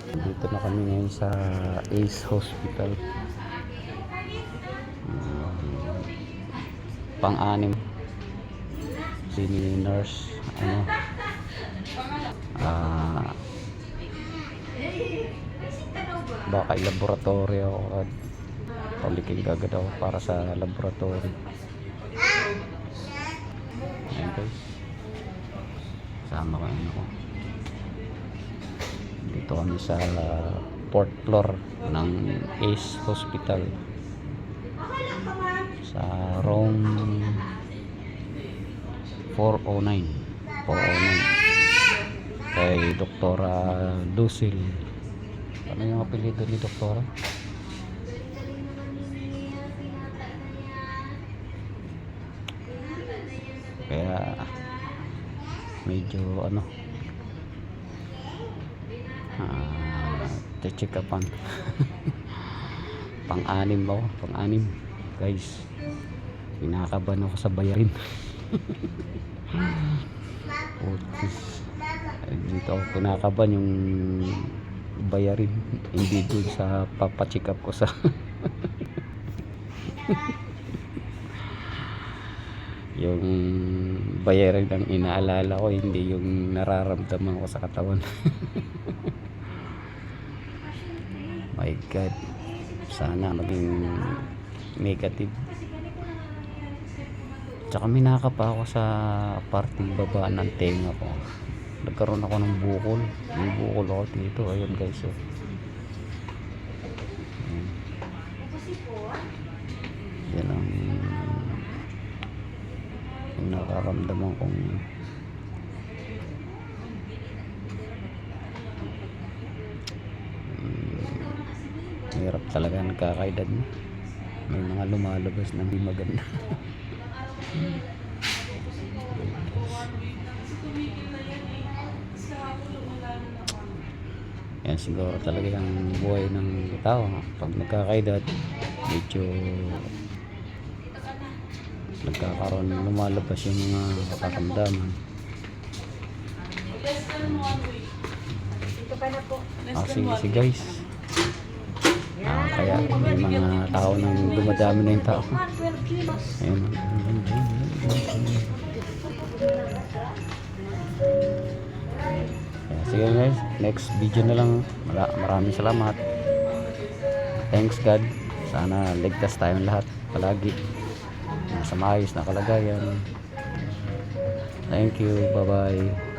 Dito na kami ngayon sa Ace Hospital. Pang-anim. Si nurse, baka laboratory ako at paliking agad ako para sa laboratory. Ayan guys, sama ko ako. Dito kami sa 4th floor ng Ace Hospital sa room 409 kay Doktora Lucille. Ano yung apelyido ni Doktora? Kaya medyo check upan. Pang-anim ako, pang-anim guys. Pinakaban ako sa bayarin. Dito ako pinakaban yung bayarin, hindi dun sa papacheck up ko sa yung bayarin ang inaalala ko, hindi yung nararamdaman ko sa katawan. My God, sana maging negative. Tsaka minaka pa ako sa parting baba ng tenga ko. Nagkaroon ako ng bukol. May bukol ako dito. Ayun guys. Yan ang nakaramdaman kong hirap talaga nagkakaedad mo. May mga lumalabas na hindi maganda. Yan siguro talaga yung buhay ng tao pag nagkakaedad, medyo nagkakaroon, lumalabas yung mga nakaramdaman. Sige guys, kaya may mga tao nang dumadami na yung tao. Ayun. Sige guys, next video na lang. Maraming salamat. Thanks God. Sana ligtas tayong lahat palagi. Nasa maayos na kalagayan. Thank you. Bye bye.